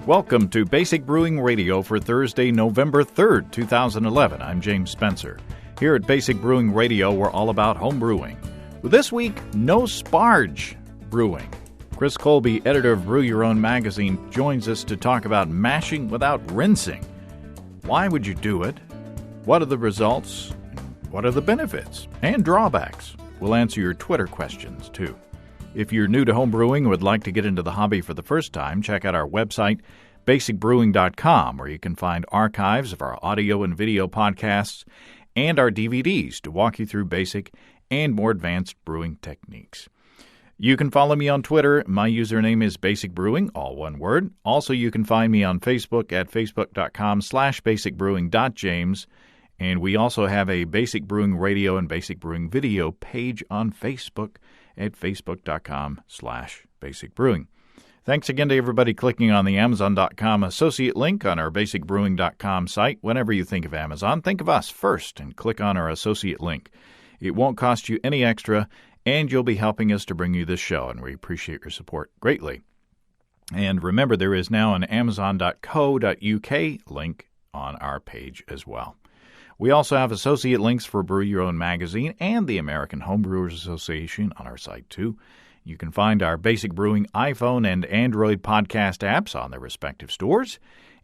Welcome to Basic Brewing Radio for Thursday, November 3rd, 2011. I'm James Spencer. Here at Basic Brewing Radio, we're all about home brewing. Well, this week, No Sparge Brewing. Chris Colby, editor of Brew Your Own magazine, joins us to talk about mashing without rinsing. Why would you do it? What are the results? What are the benefits and drawbacks? We'll answer your Twitter questions, too. If you're new to home brewing and would like to get into the hobby for the first time, check out our website, basicbrewing.com, where you can find archives of our audio and video podcasts and our DVDs to walk you through basic and more advanced brewing techniques. You can follow me on Twitter. My username is Basic Brewing, all one word. Also, you can find me on Facebook at facebook.com/basicbrewing.james. And we also have a Basic Brewing Radio and Basic Brewing Video page on Facebook at facebook.com/basicbrewing. Thanks again to everybody clicking on the Amazon.com associate link on our basicbrewing.com site. Whenever you think of Amazon, think of us first and click on our associate link. It won't cost you any extra, and you'll be helping us to bring you this show, and we appreciate your support greatly. And remember, there is now an amazon.co.uk link on our page as well. We also have associate links for Brew Your Own magazine and the American Homebrewers Association on our site, too. You can find our Basic Brewing iPhone and Android podcast apps on their respective stores,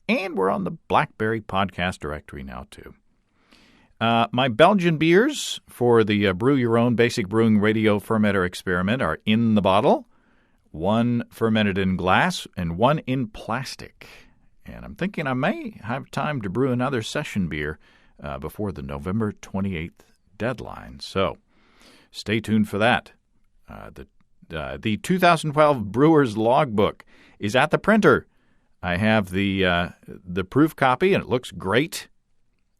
and we're on the BlackBerry podcast directory now, too. My Belgian beers for the Brew Your Own Basic Brewing Radio Fermenter Experiment are in the bottle, one fermented in glass and one in plastic. And I'm thinking I may have time to brew another session beer before the November 28th deadline. So stay tuned for that. The 2012 Brewer's Logbook is at the printer. I have the proof copy, and it looks great.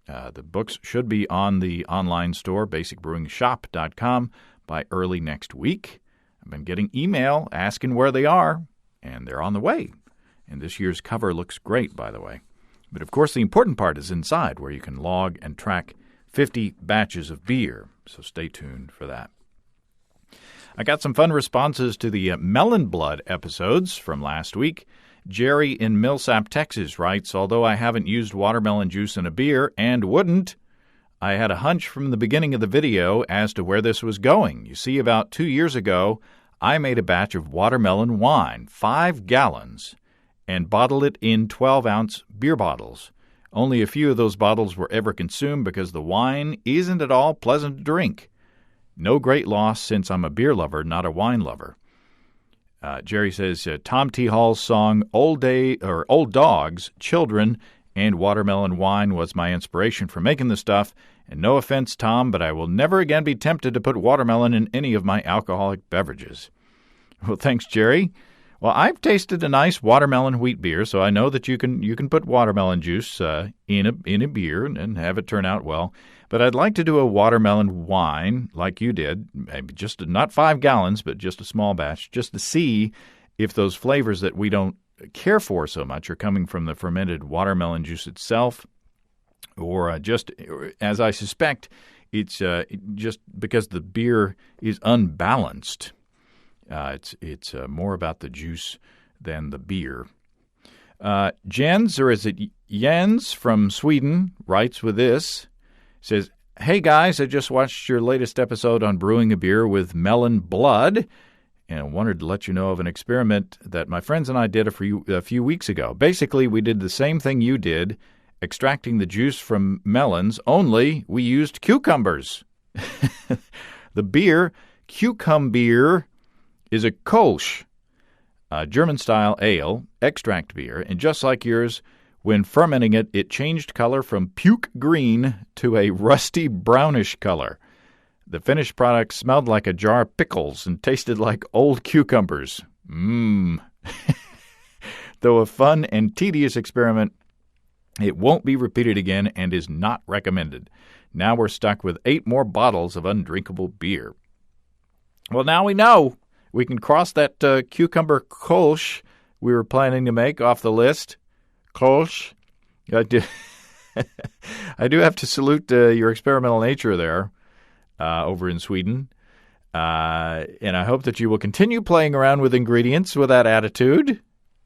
The books should be on the online store, basicbrewingshop.com, by early next week. I've been getting email asking where they are, and they're on the way. And this year's cover looks great, by the way. But, of course, the important part is inside, where you can log and track 50 batches of beer. So stay tuned for that. I got some fun responses to the Melon Blood episodes from last week. Jerry in Millsap, Texas writes, although I haven't used watermelon juice in a beer and wouldn't, I had a hunch from the beginning of the video as to where this was going. You see, about 2 years ago, I made a batch of watermelon wine, 5 gallons, and bottled it in 12-ounce beer bottles. Only a few of those bottles were ever consumed because the wine isn't at all pleasant to drink. No great loss since I'm a beer lover, not a wine lover. Jerry says, Tom T. Hall's song Old Dogs, Children, and Watermelon Wine was my inspiration for making the stuff. And no offense, Tom, but I will never again be tempted to put watermelon in any of my alcoholic beverages. Well, thanks, Jerry. Well, I've tasted a nice watermelon wheat beer, so I know that you can put watermelon juice in a beer and have it turn out well. But I'd like to do a watermelon wine like you did, maybe just not 5 gallons, but just a small batch, just to see if those flavors that we don't care for so much are coming from the fermented watermelon juice itself, or just, as I suspect, it's just because the beer is unbalanced. It's more about the juice than the beer. Jens, or is it Jens from Sweden, writes with this. Says, hey guys, I just watched your latest episode on brewing a beer with melon blood, and I wanted to let you know of an experiment that my friends and I did a few weeks ago. Basically, we did the same thing you did, extracting the juice from melons, only we used cucumbers. The beer, Cucumbeer, is a Kolsch, German-style ale, extract beer, and just like yours, when fermenting it, it changed color from puke green to a rusty brownish color. The finished product smelled like a jar of pickles and tasted like old cucumbers. Though a fun and tedious experiment, it won't be repeated again and is not recommended. Now we're stuck with 8 more bottles of undrinkable beer. Well, now we know. We can cross that cucumber Kolsch we were planning to make off the list. Kolsch. I do have to salute your experimental nature there over in Sweden. And I hope that you will continue playing around with ingredients with that attitude.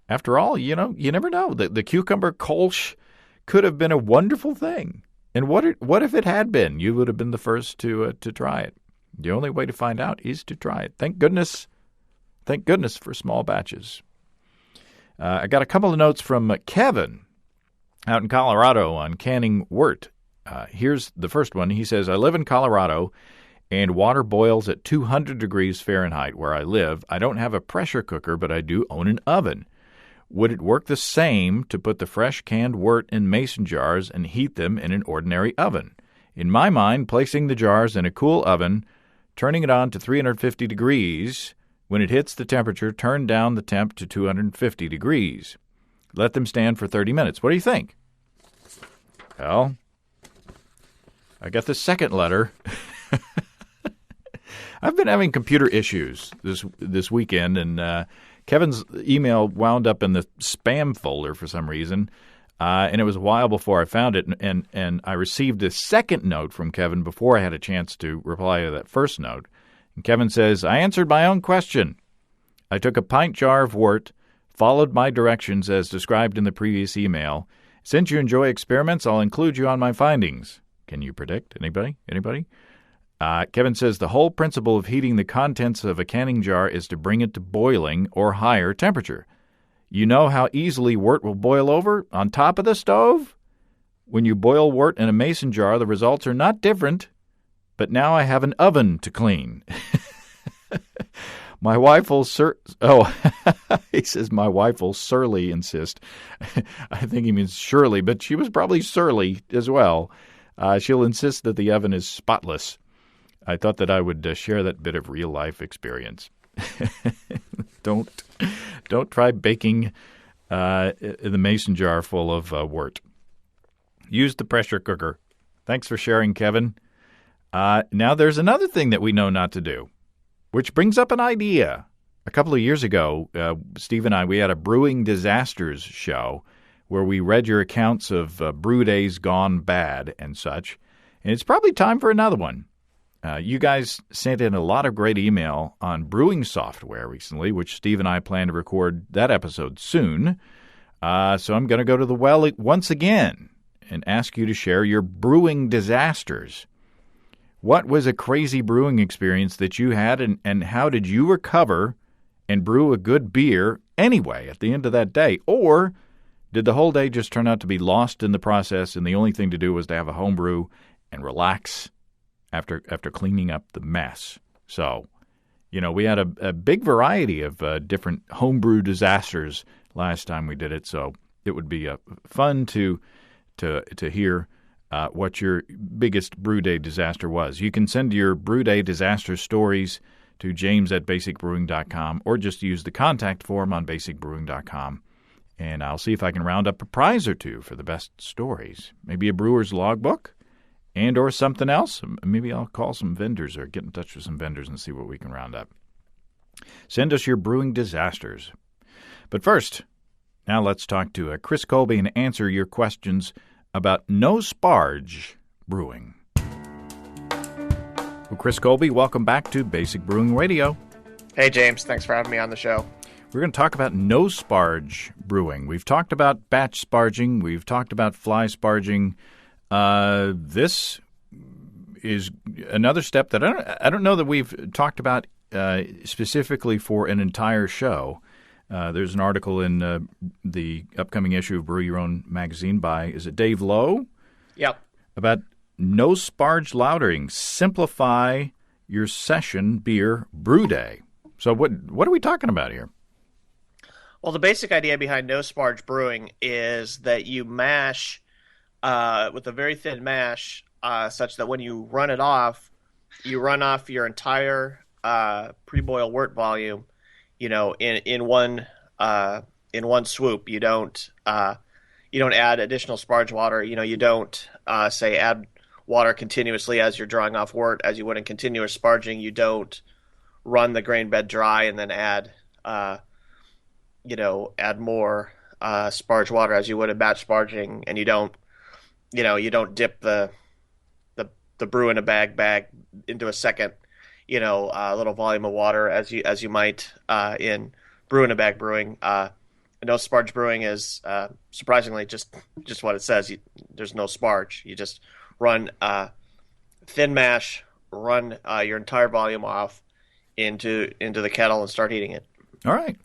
After all, you never know. The cucumber kolsch could have been a wonderful thing. And what if it had been? You would have been the first to try it. The only way to find out is to try it. Thank goodness for small batches. I got a couple of notes from Kevin out in Colorado on canning wort. Here's the first one. He says, I live in Colorado, and water boils at 200 degrees Fahrenheit where I live. I don't have a pressure cooker, but I do own an oven. Would it work the same to put the fresh canned wort in mason jars and heat them in an ordinary oven? In my mind, placing the jars in a cool oven, turning it on to 350 degrees. When it hits the temperature, turn down the temp to 250 degrees. Let them stand for 30 minutes. What do you think? Well, I got the second letter. I've been having computer issues this weekend, and Kevin's email wound up in the spam folder for some reason, and it was a while before I found it, and I received a second note from Kevin before I had a chance to reply to that first note. And Kevin says, I answered my own question. I took a pint jar of wort, followed my directions as described in the previous email. Since you enjoy experiments, I'll include you on my findings. Can you predict? Anybody? Kevin says the whole principle of heating the contents of a canning jar is to bring it to boiling or higher temperature. You know how easily wort will boil over on top of the stove? When you boil wort in a mason jar, the results are not different, but now I have an oven to clean. My wife will he says my wife will surly insist. I think he means Shirley, but she was probably surly as well. She'll insist that the oven is spotless. I thought that I would share that bit of real-life experience. Don't try baking in the mason jar full of wort. Use the pressure cooker. Thanks for sharing, Kevin. Now there's another thing that we know not to do, which brings up an idea. A couple of years ago, Steve and I, we had a Brewing Disasters show where we read your accounts of brew days gone bad and such, and it's probably time for another one. You guys sent in a lot of great email on brewing software recently, which Steve and I plan to record that episode soon. So I'm going to go to the well once again and ask you to share your brewing disasters. What was a crazy brewing experience that you had, and how did you recover and brew a good beer anyway at the end of that day? Or did the whole day just turn out to be lost in the process, and the only thing to do was to have a home brew and relax after cleaning up the mess? So, we had a big variety of different homebrew disasters last time we did it, so it would be fun to hear what your biggest brew day disaster was. You can send your brew day disaster stories to james@basicbrewing.com, or just use the contact form on basicbrewing.com, and I'll see if I can round up a prize or two for the best stories. Maybe a brewer's logbook and or something else. Maybe I'll call some vendors or get in touch with some vendors and see what we can round up. Send us your brewing disasters. But first, now let's talk to Chris Colby and answer your questions about No Sparge Brewing. Well, Chris Colby, welcome back to Basic Brewing Radio. Hey, James. Thanks for having me on the show. We're going to talk about No Sparge Brewing. We've talked about batch sparging. We've talked about fly sparging. This is another step that I don't know that we've talked about specifically for an entire show. There's an article in the upcoming issue of Brew Your Own magazine by, is it Dave Lowe? Yep. About no sparge lautering. Simplify your session beer brew day. So what are we talking about here? Well, the basic idea behind No Sparge Brewing is that you mash with a very thin mash such that when you run it off, you run off your entire pre-boil wort volume, in one swoop. You don't add additional sparge water. You don't say add water continuously as you're drawing off wort as you would in continuous sparging. You don't run the grain bed dry and then add more sparge water as you would in batch sparging, and you don't dip the brew in a bag into a second little volume of water as you might in brew in a bag brewing. No Sparge Brewing is surprisingly just what it says. There's no sparge. You just run thin mash, run your entire volume off into the kettle and start heating it. All right.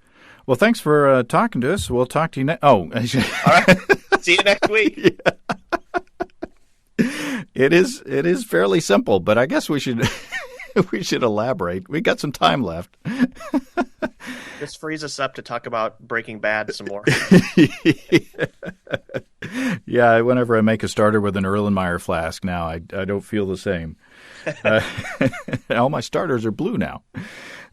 Well, thanks for talking to us. We'll talk to you next. Oh, all right. See you next week. Yeah. It is fairly simple, but I guess we should elaborate. We got some time left. This frees us up to talk about Breaking Bad some more. Yeah, whenever I make a starter with an Erlenmeyer flask now, I don't feel the same. All my starters are blue now.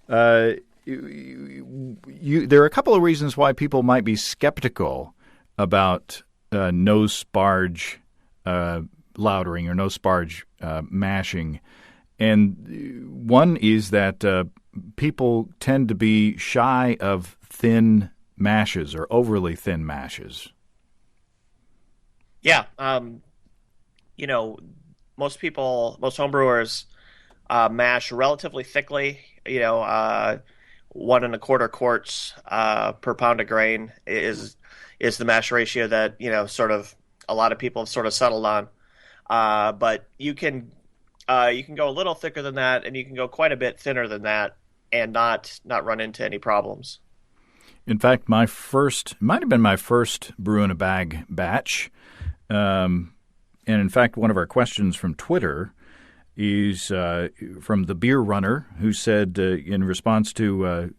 There are a couple of reasons why people might be skeptical about no sparge lautering or no sparge mashing. And one is that people tend to be shy of thin mashes or overly thin mashes. Yeah. Most homebrewers mash relatively thickly. 1.25 quarts per pound of grain is the mash ratio that sort of a lot of people have sort of settled on. But you can go a little thicker than that, and you can go quite a bit thinner than that, and not run into any problems. In fact, might have been my first brew in a bag batch. And in fact, one of our questions from Twitter is from the Beer Runner, who said in response to,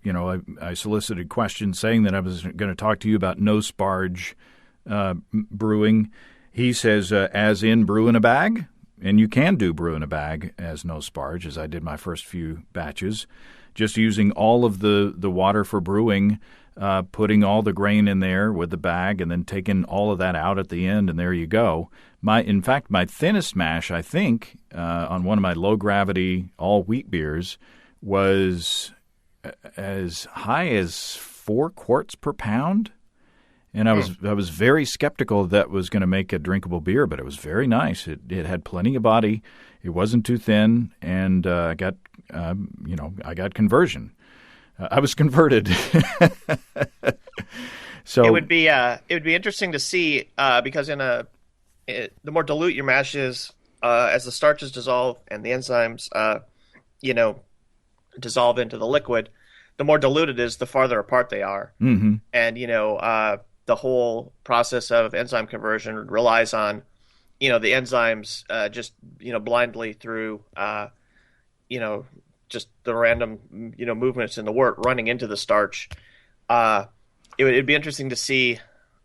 I solicited questions saying that I was going to talk to you about no sparge brewing. He says, as in brew in a bag, and you can do brew in a bag as no sparge, as I did my first few batches, just using all of the water for brewing, putting all the grain in there with the bag, and then taking all of that out at the end, and there you go. In fact, my thinnest mash, I think, on one of my low-gravity all-wheat beers was as high as 4 quarts per pound. And I was very skeptical that was going to make a drinkable beer, but it was very nice. It had plenty of body. It wasn't too thin, and I got conversion. I was converted. So it would be interesting to see because the more dilute your mash is, as the starches dissolve and the enzymes dissolve into the liquid, the more dilute it is, the farther apart they are. Mm-hmm. And the whole process of enzyme conversion relies on the enzymes just blindly through just the random movements in the wort running into the starch. It'd be interesting to see,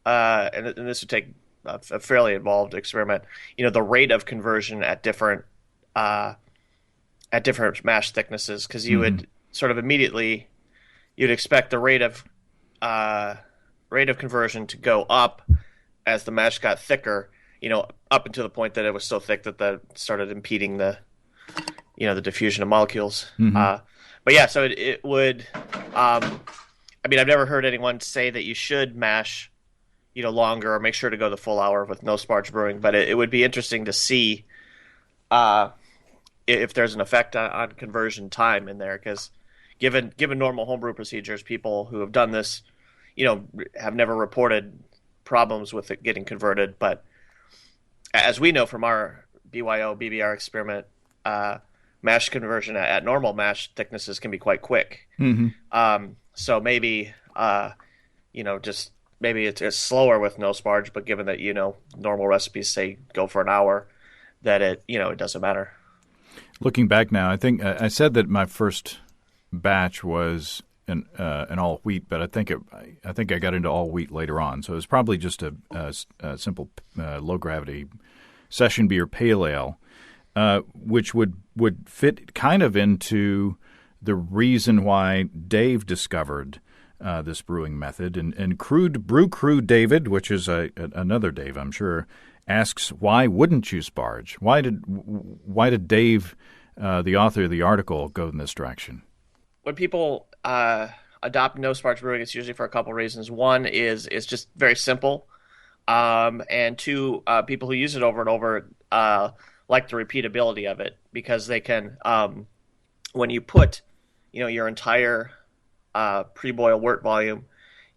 and this would take a fairly involved experiment. The rate of conversion at different mash thicknesses, because you would sort of immediately you'd expect the rate of conversion to go up as the mash got thicker. Up until the point that it was so thick that started impeding the diffusion of molecules. Mm-hmm. But yeah, so it would. I've never heard anyone say that you should mash, longer or make sure to go the full hour with no sparge brewing. But it would be interesting to see if there's an effect on conversion time in there, because given normal homebrew procedures, people who have done this, have never reported problems with it getting converted. But as we know from our BYO BBR experiment, mash conversion at normal mash thicknesses can be quite quick. Mm-hmm. So maybe, maybe it's slower with no sparge, but given that, normal recipes say go for an hour, that it doesn't matter. Looking back now, I think I said that my first batch was an all wheat, but I think I got into all wheat later on. So it was probably just a simple low gravity session beer pale ale, which would fit kind of into the reason why Dave discovered this brewing method. And Brew Crew David, which is another Dave, I'm sure, asks, why wouldn't you sparge? Why did Dave, the author of the article, go in this direction? When people adopt no sparge brewing, it's usually for a couple reasons. One is it's just very simple, and two, people who use it over and over like the repeatability of it, because they can, when you put your entire pre-boil wort volume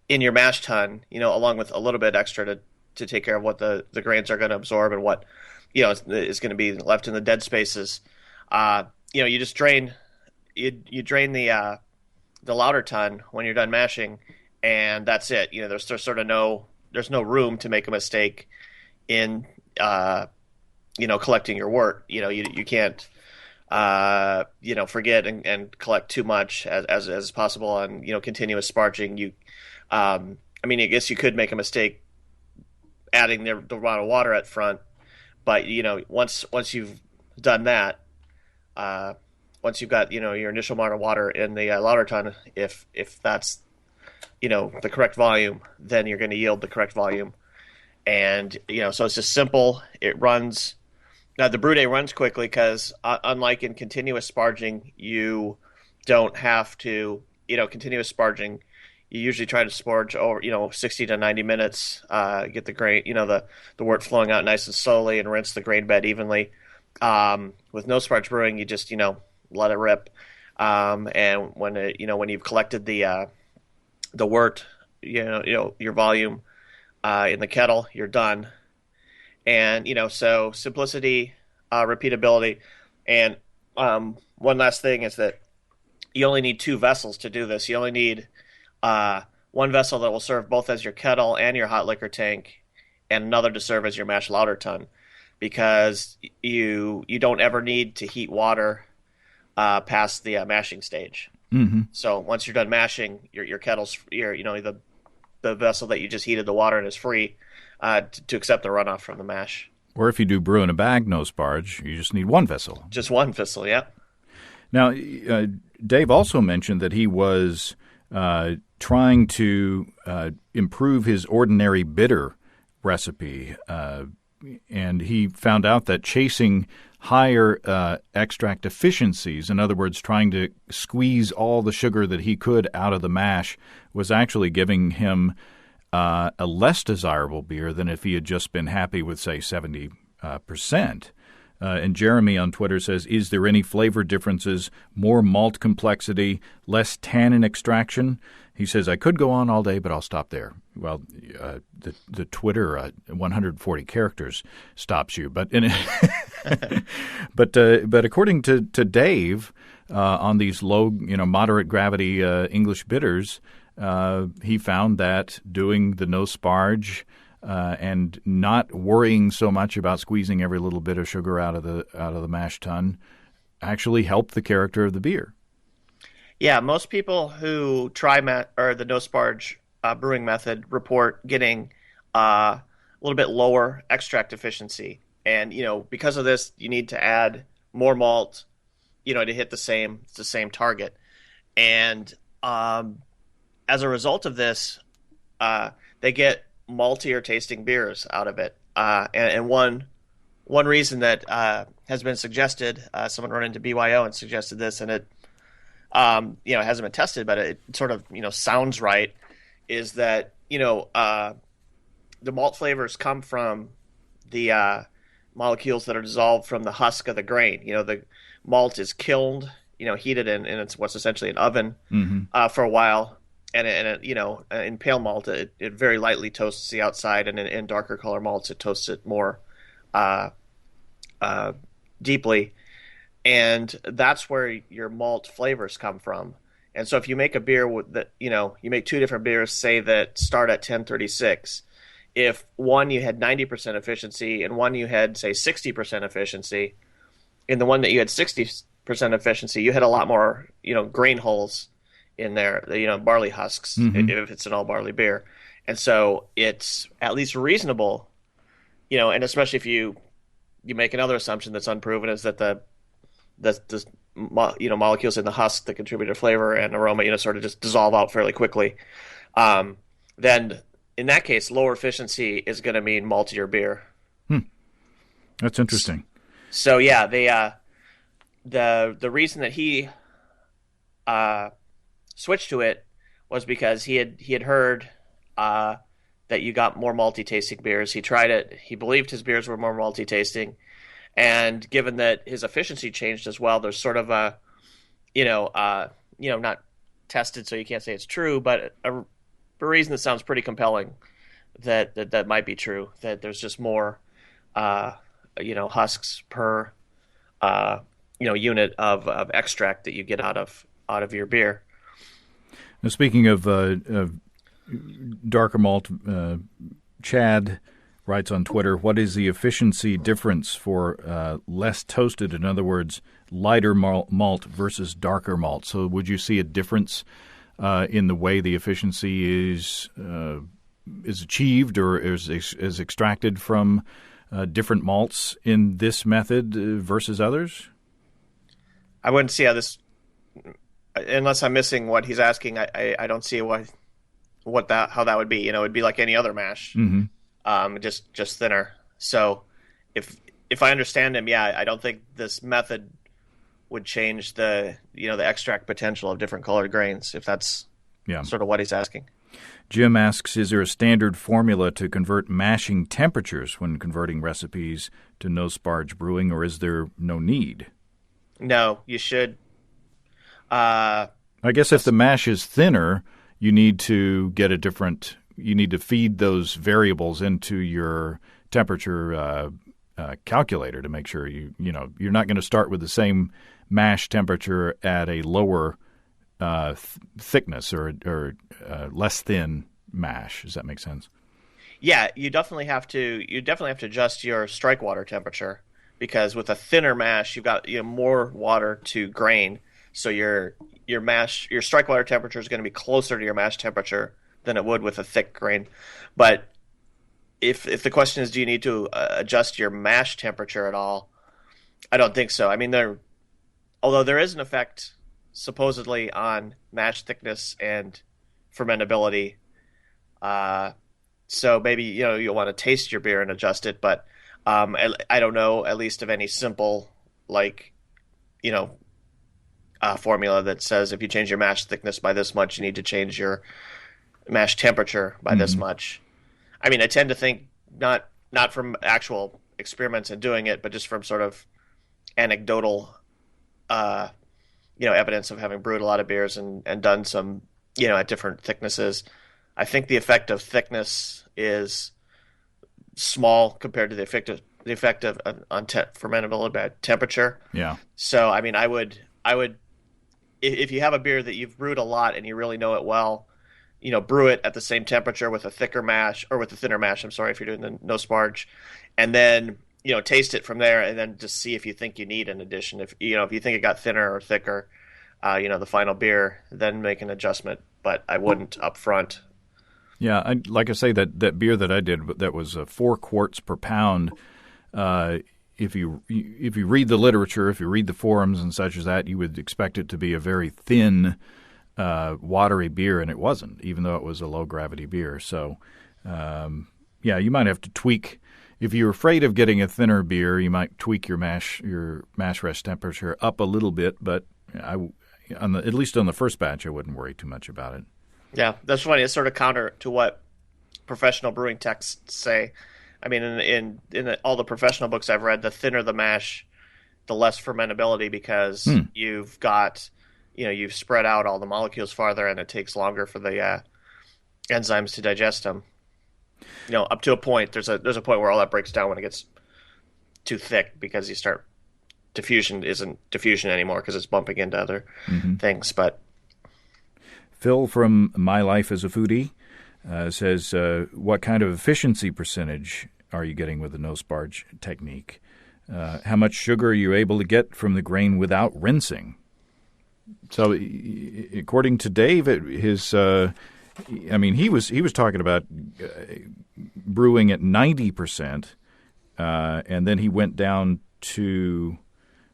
in your mash tun, along with a little bit extra to take care of what the grains are going to absorb and what is going to be left in the dead spaces. You just drain you drain the lauter tun when you're done mashing, and that's it. There's sort of there's no room to make a mistake in collecting your wort. You can't forget and collect too much as possible on continuous sparging. I guess you could make a mistake adding the amount of water at front, but once you've done that, once you've got your initial amount of water in the lauter tun, if that's the correct volume, then you're going to yield the correct volume. And so it's just simple. It runs. Now the brew day runs quickly because unlike in continuous sparging, you don't have to continuous sparging. You usually try to sparge over 60 to 90 minutes, get the grain the wort flowing out nice and slowly, and rinse the grain bed evenly. With No Sparge Brewing, you just let it rip, and when you've collected the wort, your volume in the kettle, you're done. And so simplicity, repeatability, and one last thing is that you only need 2 vessels to do this. You only need one vessel that will serve both as your kettle and your hot liquor tank, and another to serve as your mash lauter tun, because you don't ever need to heat water past the mashing stage. Mm-hmm. So once you're done mashing, your kettle's the vessel that you just heated the water in is free to accept the runoff from the mash. Or if you do brew in a bag, no sparge, you just need one vessel. Just one vessel, yeah. Now, Dave also mentioned that he was trying to improve his ordinary bitter recipe, and he found out that chasing higher extract efficiencies, in other words, trying to squeeze all the sugar that he could out of the mash, was actually giving him a less desirable beer than if he had just been happy with, say, 70%. And Jeremy on Twitter says, is there any flavor differences, more malt complexity, less tannin extraction? He says, I could go on all day, but I'll stop there. Well, the Twitter 140 characters stops you. But but according to Dave, on these low, moderate gravity English bitters, he found that doing the no sparge and not worrying so much about squeezing every little bit of sugar out of the mash tun actually helped the character of the beer. Yeah, most people who try the no sparge brewing method report getting a little bit lower extract efficiency, and because of this, you need to add more malt, to hit the same target, and as a result of this, they get maltier tasting beers out of it. And one reason that has been suggested, someone wrote into BYO and suggested this, and it it hasn't been tested, but it sort of sounds right, is that the malt flavors come from the molecules that are dissolved from the husk of the grain. The malt is kilned, heated in it's what's essentially an oven for a while. And it, in pale malt, it very lightly toasts the outside, and in darker color malts, it toasts it more deeply. And that's where your malt flavors come from. And so if you make a beer that, you make 2 different beers, say, that start at 1036, if one you had 90% efficiency and one you had, say, 60% efficiency, in the one that you had 60% efficiency, you had a lot more, grain holes in there, barley husks, if it's an all barley beer. And so it's at least reasonable, and especially if you make another assumption that's unproven, is that the molecules in the husk that contribute to flavor and aroma, sort of just dissolve out fairly quickly. Then in that case, lower efficiency is going to mean maltier beer. That's interesting. So yeah, the reason that he switched to it was because he had heard that you got more malty tasting beers. He tried it. He believed his beers were more malty tasting. And given that his efficiency changed as well, there's sort of a, not tested, so you can't say it's true, but for a reason that sounds pretty compelling that might be true. That there's just more, uh, husks per unit of extract that you get out of your beer. Now, speaking of darker malt, Chad writes on Twitter, what is the efficiency difference for less toasted, in other words, lighter malt versus darker malt? So would you see a difference in the way the efficiency is achieved or is extracted from different malts in this method versus others? I wouldn't see how this, unless I'm missing what he's asking. I don't see how that would be. It'd be like any other mash. Mm-hmm. Just thinner. So if I understand him, yeah, I don't think this method would change the extract potential of different colored grains, if that's sort of what he's asking. Jim asks, is there a standard formula to convert mashing temperatures when converting recipes to No Sparge Brewing, or is there no need? No, you should. I guess if the mash is thinner, you need to get you need to feed those variables into your temperature calculator to make sure you're not going to start with the same mash temperature at a lower thickness or less thin mash. Does that make sense? Yeah, you definitely have to adjust your strike water temperature, because with a thinner mash, you've got more water to grain, so your strike water temperature is going to be closer to your mash temperature than it would with a thick grain. But if the question is, do you need to adjust your mash temperature at all? I don't think so. I mean, although there is an effect supposedly on mash thickness and fermentability, so maybe you'll want to taste your beer and adjust it. But I don't know, at least of any simple formula that says if you change your mash thickness by this much, you need to change your mash temperature by this much. I mean, I tend to think not from actual experiments and doing it, but just from sort of anecdotal, evidence of having brewed a lot of beers and done some, at different thicknesses. I think the effect of thickness is small compared to the effect of fermentability by temperature. Yeah. So, I mean, I would, if you have a beer that you've brewed a lot and you really know it well, brew it at the same temperature with a thicker mash, or with a thinner mash, I'm sorry, if you're doing the no sparge, and then, taste it from there, and then just see if you think you need an addition. If you think it got thinner or thicker, the final beer, then make an adjustment, but I wouldn't up front. Yeah, like I say, that beer that I did, that was 4 quarts per pound. If you read the literature, if you read the forums and such as that, you would expect it to be a very thin, watery beer, and it wasn't, even though it was a low-gravity beer. So, you might have to tweak. If you're afraid of getting a thinner beer, you might tweak your mash rest temperature up a little bit, but at least on the first batch, I wouldn't worry too much about it. Yeah, that's funny. It's sort of counter to what professional brewing texts say. I mean, in all the professional books I've read, the thinner the mash, the less fermentability, because you've got, you've spread out all the molecules farther, and it takes longer for the enzymes to digest them. Up to a point. There's a point where all that breaks down when it gets too thick, because diffusion isn't diffusion anymore because it's bumping into other things. But Phil from My Life as a Foodie says, what kind of efficiency percentage are you getting with the no sparge technique? How much sugar are you able to get from the grain without rinsing? So, according to Dave, he was talking about brewing at 90%, and then he went down to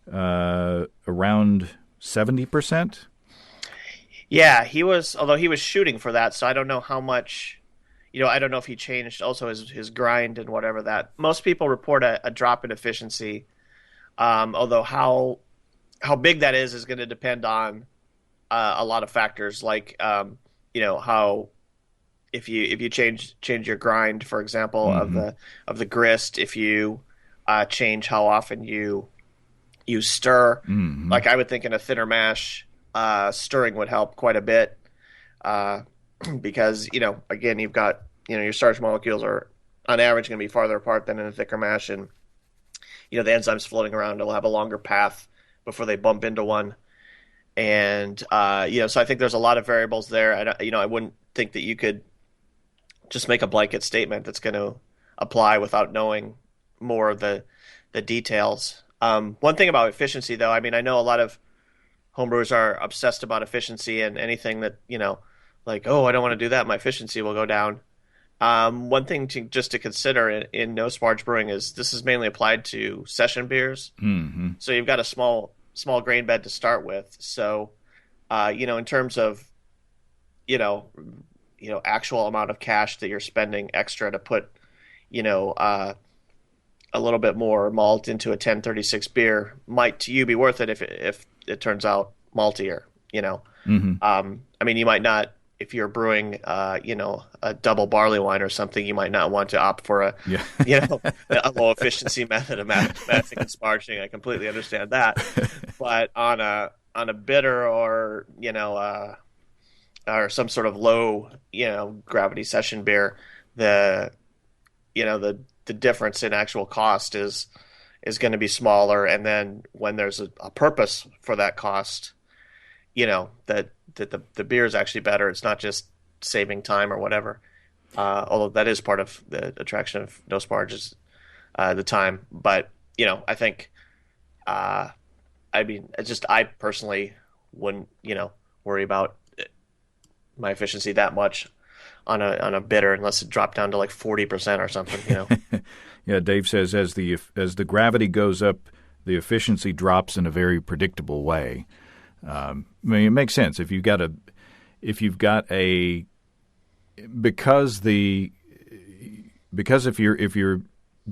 around 70%. Yeah, although he was shooting for that, so I don't know how much, I don't know if he changed also his grind and whatever that. Most people report a drop in efficiency, although how big that is going to depend on a lot of factors, like, how if you change your grind, for example, of the grist, if you change how often you stir, like I would think in a thinner mash, stirring would help quite a bit. because, again, you've got, your starch molecules are on average going to be farther apart than in a thicker mash, and the enzymes floating around will have a longer path before they bump into one. And so I think there's a lot of variables there. I wouldn't think that you could just make a blanket statement that's going to apply without knowing more of the details. One thing about efficiency, though, I mean, I know a lot of homebrewers are obsessed about efficiency, and anything that, like, oh, I don't want to do that, my efficiency will go down. One thing just to consider in No Sparge Brewing is this is mainly applied to session beers. Mm-hmm. So you've got a small grain bed to start with. So, in terms of, actual amount of cash that you're spending extra to put, a little bit more malt into a 1036 beer might to you be worth it if it turns out maltier, Mm-hmm. I mean, you might not, if you're brewing, a double barley wine or something, you might not want to opt for a low efficiency method of mashing and sparging. I completely understand that. But on a bitter or some sort of low gravity session beer, the difference in actual cost is going to be smaller. And then when there's a purpose for that cost, that the beer is actually better. It's not just saving time or whatever. Although that is part of the attraction of No Sparge is the time. But, I think, I personally wouldn't, worry about my efficiency that much on a bitter unless it dropped down to like 40% or something, Yeah, Dave says as the gravity goes up, the efficiency drops in a very predictable way. I mean, it makes sense if you've got because if you're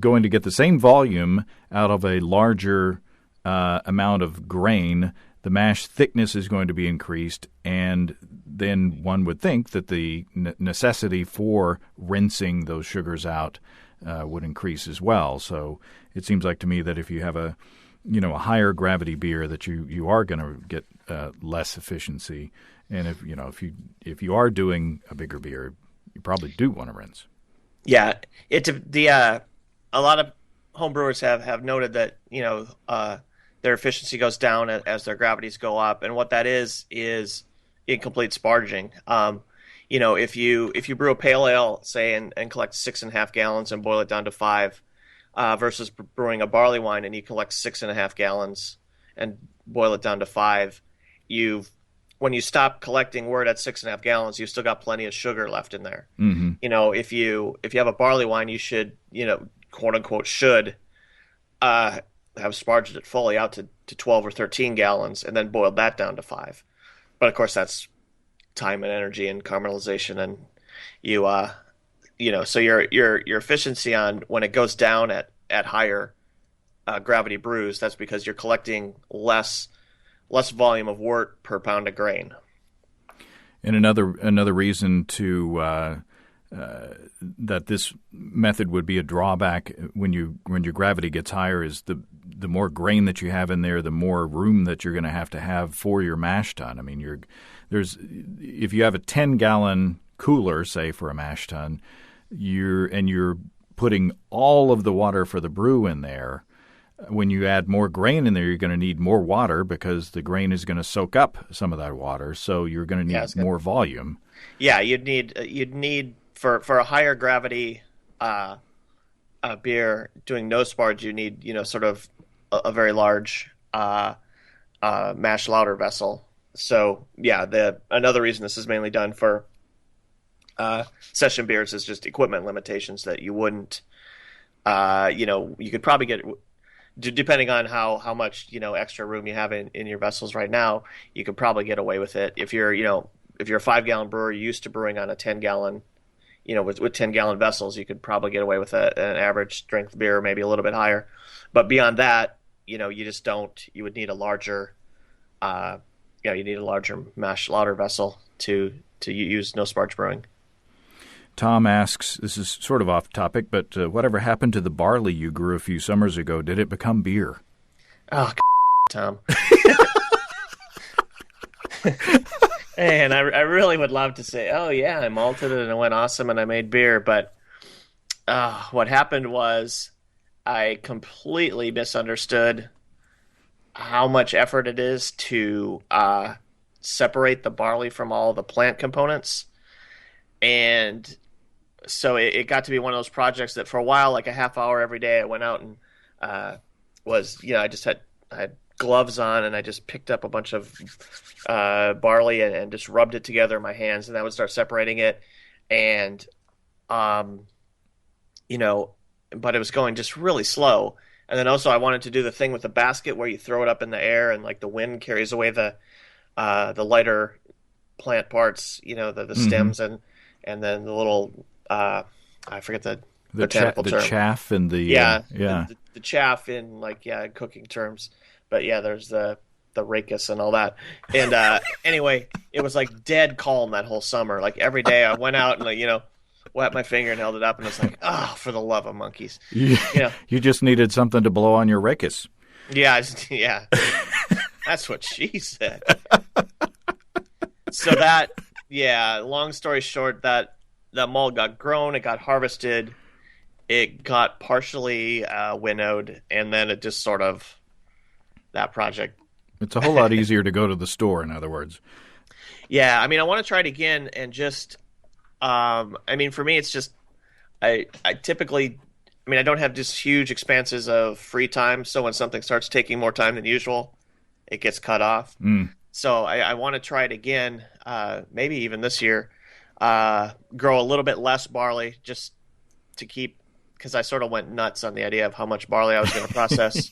going to get the same volume out of a larger amount of grain, the mash thickness is going to be increased, and then one would think that the necessity for rinsing those sugars out would increase as well. So it seems like to me that if you have a higher gravity beer, that you are going to get less efficiency, and if you are doing a bigger beer, you probably do want to rinse. Yeah, a lot of homebrewers have noted that their efficiency goes down as their gravities go up, and what that is incomplete sparging. If you brew a pale ale, say, and collect 6.5 gallons and boil it down to 5, versus brewing a barley wine and you collect 6.5 gallons and boil it down to 5, when you stop collecting wort at 6.5 gallons, you've still got plenty of sugar left in there. Mm-hmm. If you have a barley wine, you should, quote unquote, have sparged it fully out to 12 or 13 gallons and then boiled that down to 5. But of course, that's time and energy and caramelization, and so your efficiency on when it goes down at higher gravity brews, that's because you're collecting less volume of wort per pound of grain. And another reason to that this method would be a drawback when your gravity gets higher is the more grain that you have in there, the more room that you're going to have for your mash tun. I mean, if you have a 10-gallon cooler, say, for a mash tun, you're putting all of the water for the brew in there. When you add more grain in there, you're going to need more water because the grain is going to soak up some of that water. So you're going to need more volume. Yeah, you'd need for a higher gravity beer doing no sparge, you need sort of a very large mash lauter vessel. So yeah, another reason this is mainly done for session beers is just equipment limitations that you wouldn't. You could probably get, depending on how much extra room you have in your vessels right now, you could probably get away with it. If you're a 5-gallon brewer used to brewing on a 10-gallon, with 10-gallon vessels, you could probably get away with an average strength beer, maybe a little bit higher. But beyond that, you just don't. You would need a larger, mash lauter vessel to use No Sparge Brewing. Tom asks, this is sort of off topic, but whatever happened to the barley you grew a few summers ago? Did it become beer? Oh, Tom. And I really would love to say, oh yeah, I malted it and it went awesome and I made beer. But what happened was I completely misunderstood how much effort it is to separate the barley from all the plant components. And so it got to be one of those projects that for a while, like a half hour every day, I went out and I had gloves on and I just picked up a bunch of barley and just rubbed it together in my hands, and I would start separating it. And, um, you know, but it was going just really slow. And then also I wanted to do the thing with the basket where you throw it up in the air and like the wind carries away the lighter plant parts, the stems and then the little I forget the botanical term. The chaff and the the chaff in cooking terms. But yeah, there's the rachis and all that. And anyway, it was like dead calm that whole summer. Like every day I went out and wet my finger and held it up and it's like, oh, for the love of monkeys. You just needed something to blow on your rachis. Yeah, yeah. That's what she said. So long story short, that malt got grown, it got harvested, it got partially winnowed, and then it just sort of, that project. It's a whole lot easier to go to the store, in other words. Yeah, I mean, I want to try it again and just, for me, it's just, I typically, I don't have just huge expanses of free time, so when something starts taking more time than usual, it gets cut off. So I want to try it again, maybe even this year, grow a little bit less barley just to keep, because I sort of went nuts on the idea of how much barley I was going to process.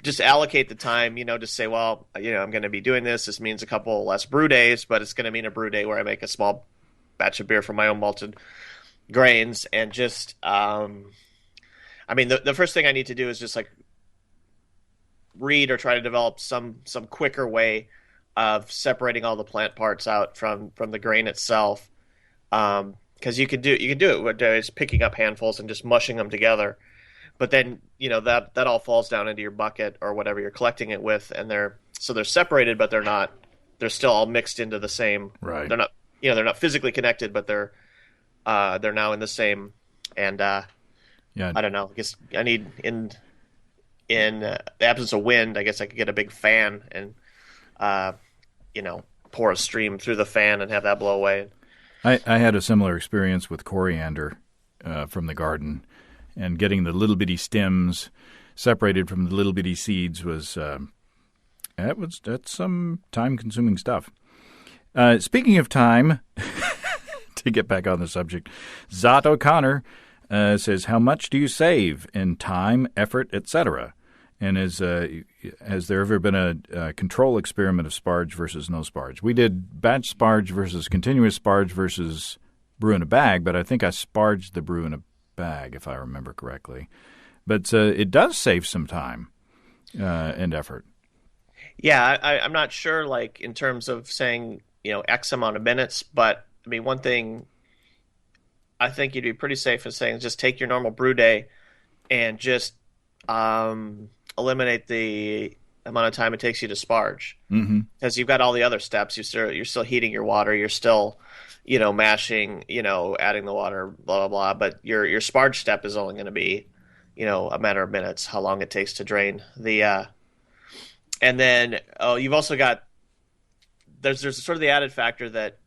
Just allocate the time, to say, well, I'm going to be doing this. This means a couple less brew days, but it's going to mean a brew day where I make a small batch of beer from my own malted grains. And just, the first thing I need to do is just read or try to develop some quicker way of separating all the plant parts out from the grain itself. Because you can do it with just picking up handfuls and just mushing them together. But then, that all falls down into your bucket or whatever you're collecting it with, and they're separated, but they're still all mixed into the same. Right. They're not, they're not physically connected, but they're now in the same. And I don't know. I guess I need in the absence of wind, I guess I could get a big fan and pour a stream through the fan and have that blow away. I had a similar experience with coriander from the garden. And getting the little bitty stems separated from the little bitty seeds that's some time consuming stuff. Speaking of time, to get back on the subject, Zot O'Connor says, "How much do you save in time, effort, etc.? And has there ever been a control experiment of sparge versus no sparge? We did batch sparge versus continuous sparge versus brew in a bag, but I think I sparged the brew in a bag, if I remember correctly. But it does save some time and effort." Yeah, I'm not sure, in terms of saying, X amount of minutes, but, one thing I think you'd be pretty safe in saying is just take your normal brew day and just eliminate the amount of time it takes you to sparge. Because you've got all the other steps. You're still heating your water. You're still mashing, adding the water, blah, blah, blah. But your sparge step is only going to be, a matter of minutes, how long it takes to drain the, and then, you've also got, there's sort of the added factor that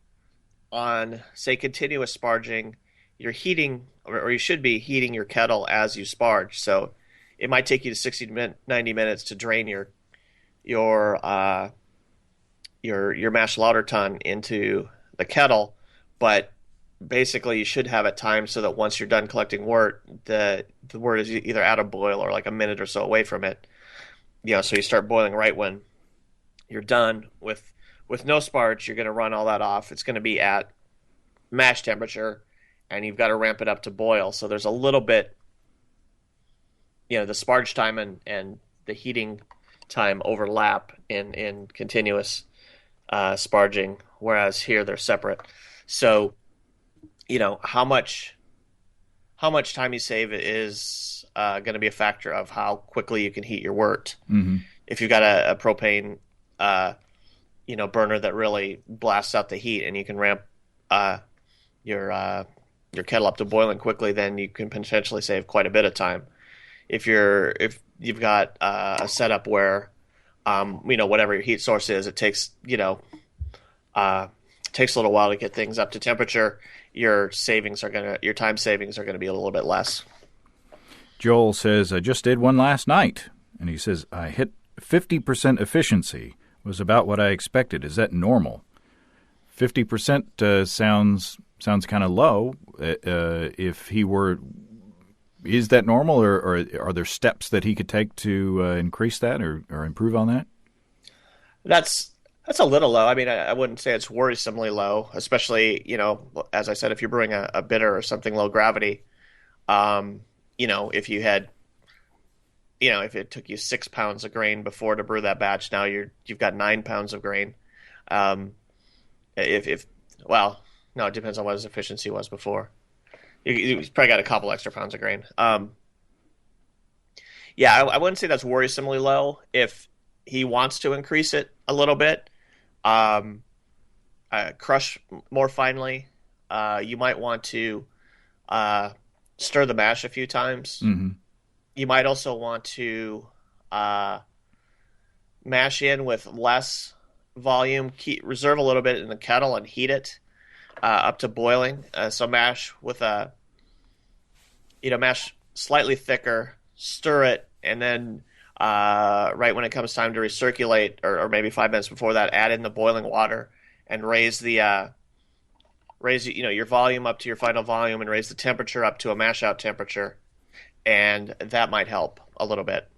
on, say, continuous sparging, you're heating, or you should be heating your kettle as you sparge. So it might take you to 60 to 90 minutes to drain your mash lauter tun into the kettle. But basically, you should have it timed so that once you're done collecting wort, the wort is either at a boil or a minute or so away from it. So you start boiling right when you're done. With no sparge, you're going to run all that off. It's going to be at mash temperature, and you've got to ramp it up to boil. So there's a little bit, the sparge time and the heating time overlap in continuous sparging, whereas here they're separate. So, how much time you save is going to be a factor of how quickly you can heat your wort. If you've got a propane burner that really blasts out the heat, and you can ramp uh, your kettle up to boiling quickly, then you can potentially save quite a bit of time. If you've got a setup where whatever your heat source is, it takes takes a little while to get things up to temperature. Your time savings are gonna be a little bit less. Joel says, I just did one last night, and he says, I hit 50% efficiency. Was about what I expected. Is that normal? 50% sounds kind of low. Is that normal, or are there steps that he could take to increase that or improve on that? That's a little low. I mean, I wouldn't say it's worrisomely low, especially, as I said, if you're brewing a bitter or something low gravity. If you had, if it took you 6 pounds of grain before to brew that batch, now you've got 9 pounds of grain. Well, no, it depends on what his efficiency was before. He's probably got a couple extra pounds of grain. Yeah, I wouldn't say that's worrisomely low. If he wants to increase it a little bit, crush more finely. You might want to stir the mash a few times. Mm-hmm. You might also want to mash in with less volume. Reserve a little bit in the kettle and heat it up to boiling. So mash with mash slightly thicker, stir it, and then right when it comes time to recirculate, or maybe 5 minutes before that, add in the boiling water and raise your volume up to your final volume and raise the temperature up to a mash out temperature, and that might help a little bit.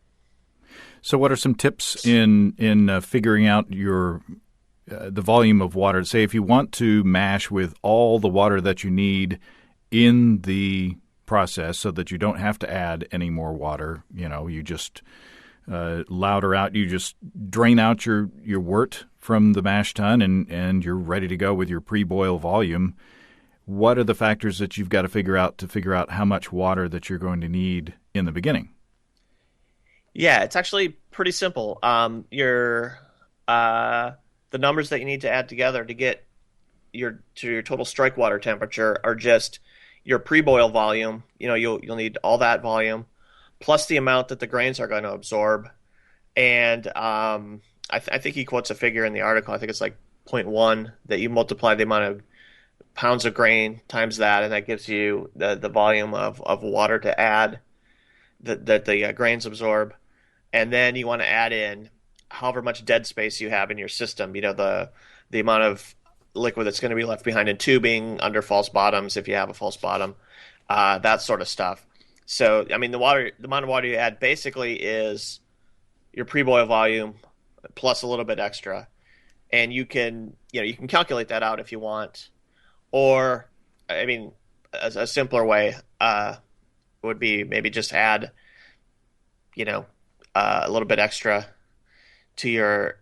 So, what are some tips in figuring out the volume of water? Say, if you want to mash with all the water that you need in the process, so that you don't have to add any more water, you just lauter out, you just drain out your wort from the mash tun, and you're ready to go with your pre-boil volume. What are the factors that you've got to figure out how much water that you're going to need in the beginning? Yeah, it's actually pretty simple. The numbers that you need to add together to get your total strike water temperature are just your pre-boil volume. You'll need all that volume plus the amount that the grains are going to absorb. And I think he quotes a figure in the article. I think it's like 0.1, that you multiply the amount of pounds of grain times that, and that gives you the volume of water to add that the grains absorb. And then you want to add in however much dead space you have in your system. The amount of liquid that's going to be left behind in tubing, under false bottoms if you have a false bottom, that sort of stuff. So, I mean, the amount of water you add basically is your pre-boil volume plus a little bit extra, and you can calculate that out if you want. Or, I mean, a simpler way would be maybe just add, a little bit extra to your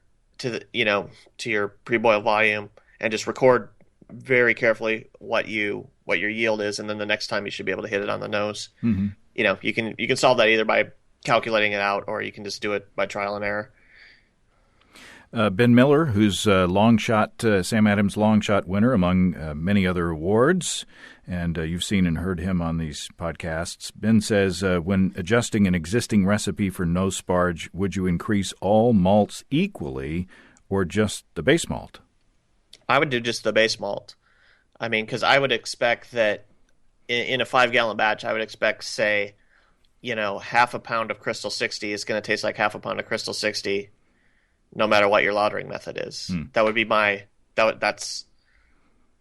pre-boil volume, and just record very carefully what your yield is, and then the next time you should be able to hit it on the nose. Mm-hmm. You can solve that either by calculating it out, or you can just do it by trial and error. Ben Miller, who's Sam Adams long shot winner among many other awards, and you've seen and heard him on these podcasts. Ben says, when adjusting an existing recipe for No Sparge, would you increase all malts equally or just the base malt? I would do just the base malt. I mean, because I would expect that in a 5-gallon batch, I would expect, say, half a pound of Crystal 60 is going to taste like half a pound of Crystal 60, no matter what your lautering method is. That would be that's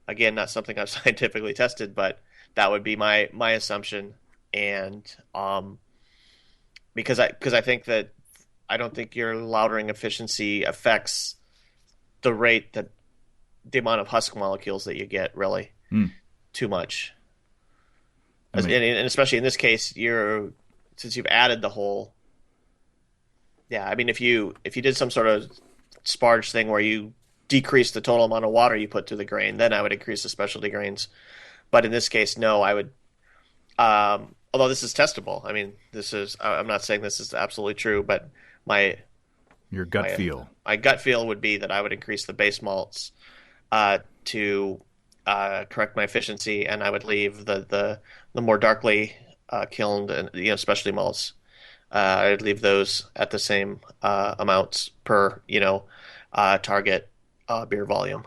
again not something I've scientifically tested, but that would be my assumption. And because I think that I don't think your lautering efficiency affects the rate that the amount of husk molecules that you get really too much. And especially in this case, since you've added the whole. Yeah, I mean, if you did some sort of sparge thing where you decrease the total amount of water you put through the grain, then I would increase the specialty grains. But in this case, no, I would. Although this is testable, I mean, I'm not saying this is absolutely true, but my Your gut feel. My gut feel would be that I would increase the base malts to correct my efficiency, and I would leave the more darkly kilned and specialty malts. I would leave those at the same amounts per target beer volume.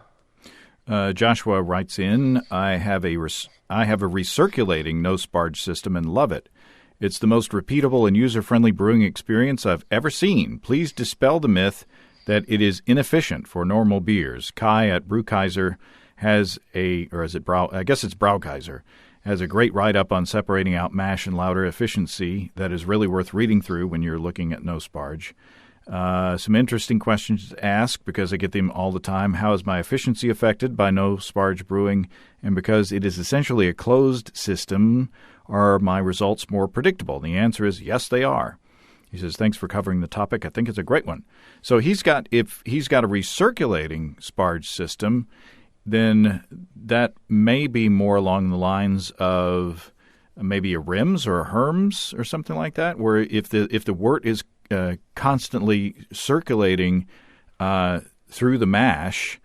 Joshua writes in, I have a recirculating No Sparge system and love it. It's the most repeatable and user-friendly brewing experience I've ever seen. Please dispel the myth that it is inefficient for normal beers. Kai at Brewkaiser has Braukaiser, has a great write-up on separating out mash and lauter efficiency that is really worth reading through when you're looking at No Sparge. Some interesting questions to ask because I get them all the time. How is my efficiency affected by No Sparge Brewing? And because it is essentially a closed system, are my results more predictable? The answer is yes, they are. He says, thanks for covering the topic. I think it's a great one. So if he's got a recirculating Sparge system, then that may be more along the lines of maybe a Rims or a Herms or something like that, where if the wort is constantly circulating through the mash,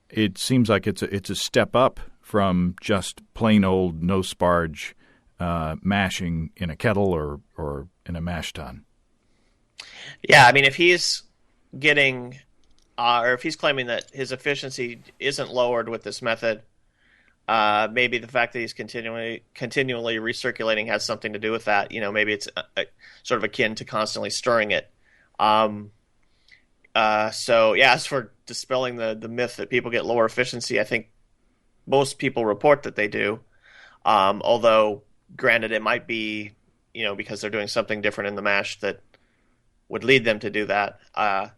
it seems like it's a step up from just plain old No Sparge mashing in a kettle or in a mash tun. Yeah, I mean, if he's getting or if he's claiming that his efficiency isn't lowered with this method, maybe the fact that he's continually recirculating has something to do with that. Maybe it's sort of akin to constantly stirring it. So yeah, as for dispelling the myth that people get lower efficiency, I think most people report that they do. Although, granted, it might be because they're doing something different in the mash that would lead them to do that. That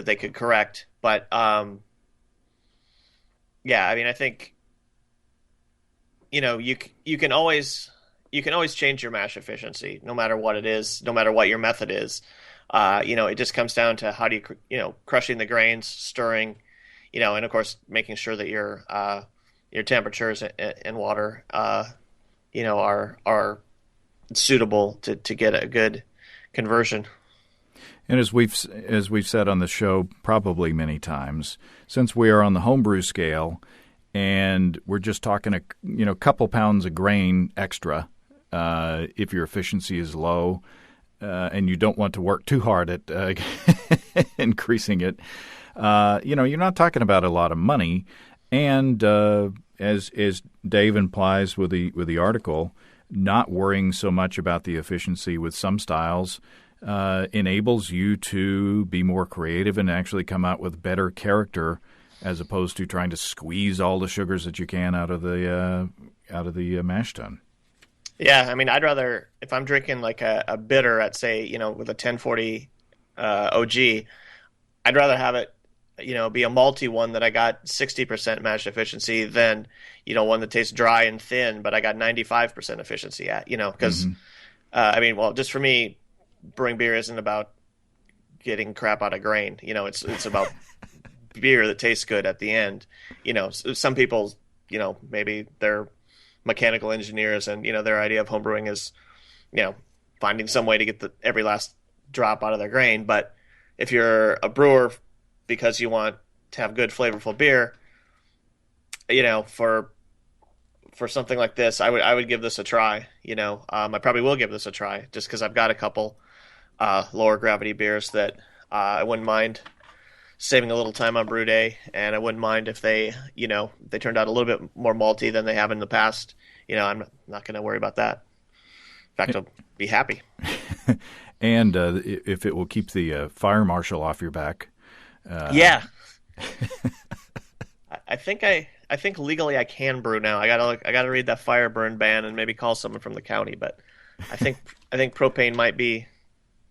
they could correct. But yeah, I mean, I think you can always change your mash efficiency, no matter what it is, no matter what your method is. It just comes down to how do you crushing the grains, stirring, and of course making sure that your temperatures and water, are suitable to get a good conversion. And as we've said on the show probably many times, since we are on the homebrew scale and we're just talking a couple pounds of grain extra, if your efficiency is low, and you don't want to work too hard at increasing it, you're not talking about a lot of money. And as Dave implies with the article, not worrying so much about the efficiency with some styles enables you to be more creative and actually come out with better character, as opposed to trying to squeeze all the sugars that you can out of the mash tun. Yeah, I mean, I'd rather, if I'm drinking like a bitter at, say, with a 1040 OG, I'd rather have it, be a malty one that I got 60% mash efficiency than, one that tastes dry and thin, but I got 95% efficiency at, because, I mean, well, just for me, brewing beer isn't about getting crap out of grain. It's about beer that tastes good at the end. Some people, maybe they're mechanical engineers and, their idea of homebrewing is, finding some way to get every last drop out of their grain. But if you're a brewer because you want to have good, flavorful beer, for something like this, I would give this a try. I probably will give this a try just because I've got a couple lower gravity beers that I wouldn't mind saving a little time on brew day, and I wouldn't mind if they turned out a little bit more malty than they have in the past. I'm not going to worry about that. In fact, I'll be happy. And if it will keep the fire marshal off your back. Yeah. I think legally I can brew now. I gotta read that fire burn ban and maybe call someone from the county. But I think propane might be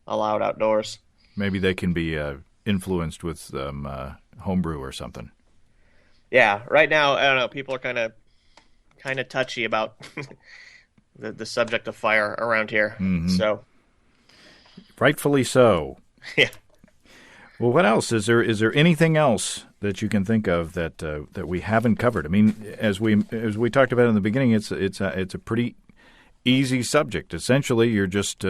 allowed outdoors. Maybe they can be influenced with homebrew or something. Yeah, right now I don't know. People are kind of touchy about the subject of fire around here. Mm-hmm. So, rightfully so. Yeah. Well, what else is there? Anything else that you can think of that we haven't covered? I mean, as we talked about in the beginning, it's a pretty easy subject. Essentially, you're just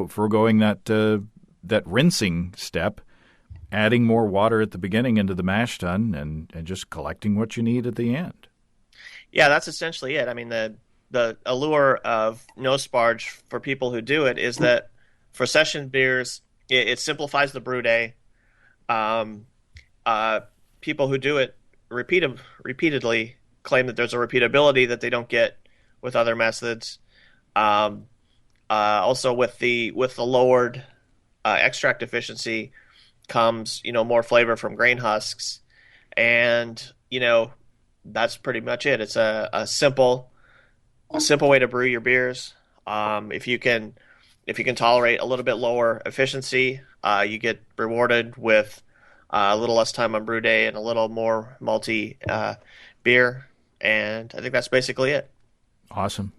foregoing that that rinsing step, adding more water at the beginning into the mash tun and just collecting what you need at the end. Yeah, that's essentially it. I mean, the allure of No Sparge for people who do it is that for session beers, it simplifies the brew day. People who do it repeatedly claim that there's a repeatability that they don't get with other methods. Also, with the lowered extract efficiency comes more flavor from grain husks, and that's pretty much it. It's a simple way to brew your beers. If you can tolerate a little bit lower efficiency, you get rewarded with a little less time on brew day and a little more malty beer, and I think that's basically it. Awesome.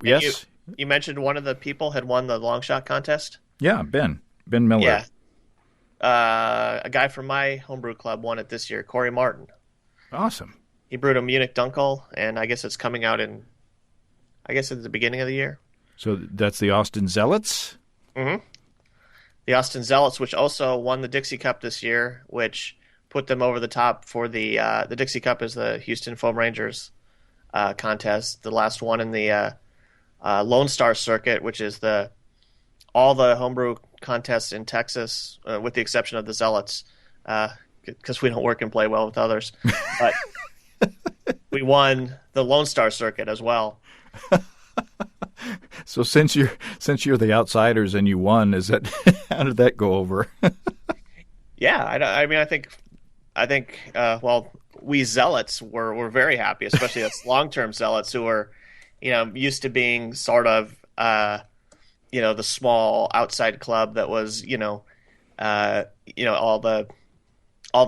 Yes. You mentioned one of the people had won the long shot contest. Yeah, Ben Miller. Yeah, a guy from my homebrew club won it this year. Corey Martin. Awesome. He brewed a Munich Dunkel, and I guess it's coming out at the beginning of the year. So that's the Austin Zealots? Mm-hmm. The Austin Zealots, which also won the Dixie Cup this year, which put them over the top for the Dixie Cup is the Houston Foam Rangers contest, the last one in the Lone Star circuit, which is all the homebrew contests in Texas, with the exception of the Zealots, because we don't work and play well with others. But we won the Lone Star circuit as well. So since you're the outsiders and you won, how did that go over? Yeah, I think we Zealots were very happy, especially us long-term Zealots who are used to being sort of the small outside club that was all the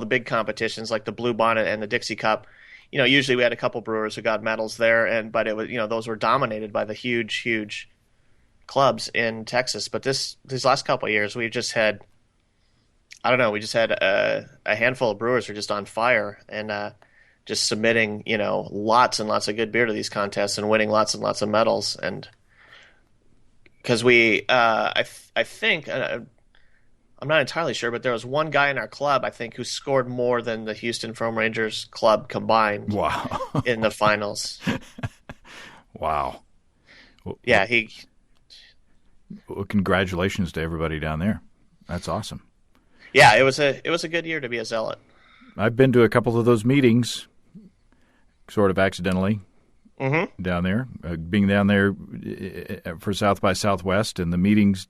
big competitions like the Blue Bonnet and the Dixie Cup. Usually we had a couple brewers who got medals there, but it was those were dominated by the huge clubs in Texas. But these last couple of years we've just had a handful of brewers who are just on fire and just submitting lots and lots of good beer to these contests and winning lots and lots of medals. And because I think I'm not entirely sure, but there was one guy in our club, I think, who scored more than the Houston Foam Rangers club combined. Wow. In the finals. Wow. Yeah, Well, congratulations to everybody down there. That's awesome. Yeah, it was a good year to be a Zealot. I've been to a couple of those meetings, sort of accidentally, down there. Being down there for South by Southwest, and the meetings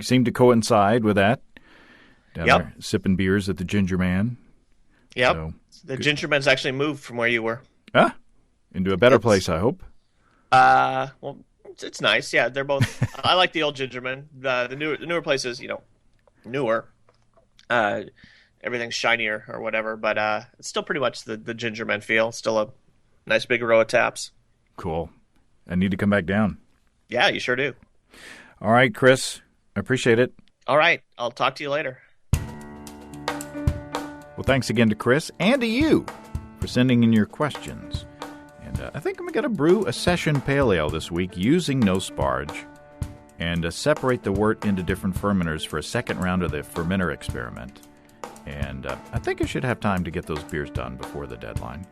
seemed to coincide with that. Down there, sipping beers at the Ginger Man. Yep. So, the Ginger Man's actually moved from where you were. Into a better place, I hope. Well, it's nice. Yeah, they're both. I like the old Ginger Man. The newer places, newer. Everything's shinier or whatever, but it's still pretty much the Ginger Man feel. Still a nice big row of taps. Cool. I need to come back down. Yeah, you sure do. All right, Chris. I appreciate it. All right. I'll talk to you later. Well, thanks again to Chris and to you for sending in your questions. And I think I'm going to brew a session pale ale this week using No Sparge and separate the wort into different fermenters for a second round of the fermenter experiment. And I think I should have time to get those beers done before the deadline.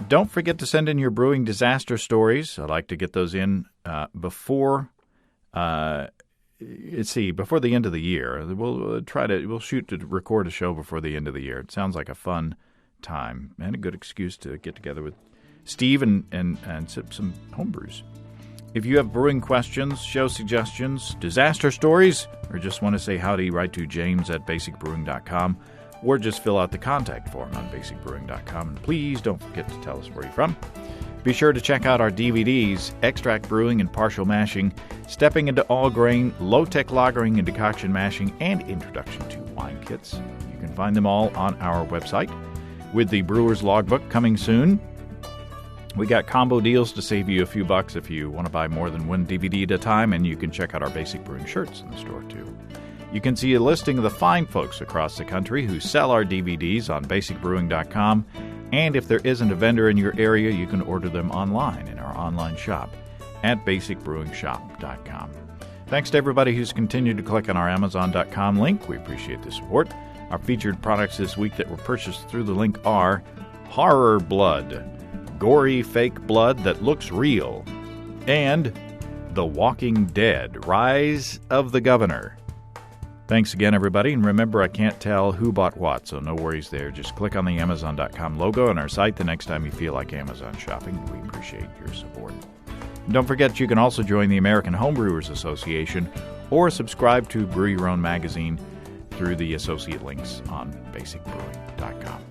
Don't forget to send in your brewing disaster stories. I'd like to get those in before the end of the year. We'll shoot to record a show before the end of the year. It sounds like a fun time and a good excuse to get together with Steve and sip some homebrews. If you have brewing questions, show suggestions, disaster stories, or just want to say howdy, write to james@basicbrewing.com, or just fill out the contact form on basicbrewing.com. And please don't forget to tell us where you're from. Be sure to check out our DVDs, Extract Brewing and Partial Mashing, Stepping into All Grain, Low-Tech Lagering and Decoction Mashing, and Introduction to Wine Kits. You can find them all on our website. With the Brewer's Logbook coming soon, we got combo deals to save you a few bucks if you want to buy more than one DVD at a time, and you can check out our Basic Brewing shirts in the store too. You can see a listing of the fine folks across the country who sell our DVDs on basicbrewing.com, and if there isn't a vendor in your area, you can order them online in our online shop at basicbrewingshop.com. Thanks to everybody who's continued to click on our Amazon.com link. We appreciate the support. Our featured products this week that were purchased through the link are Horror Blood, gory fake blood that looks real, and The Walking Dead, Rise of the Governor. Thanks again, everybody, and remember, I can't tell who bought what, so no worries there. Just click on the Amazon.com logo on our site the next time you feel like Amazon shopping. We appreciate your support. And don't forget, you can also join the American Homebrewers Association or subscribe to Brew Your Own magazine through the associate links on basicbrewing.com.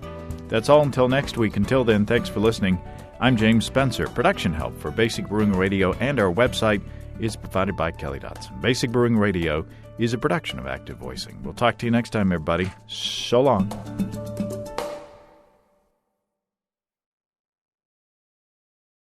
That's all until next week. Until then, thanks for listening. I'm James Spencer. Production help for Basic Brewing Radio and our website is provided by Kelly Dotson. Basic Brewing Radio is a production of Active Voicing. We'll talk to you next time, everybody. So long.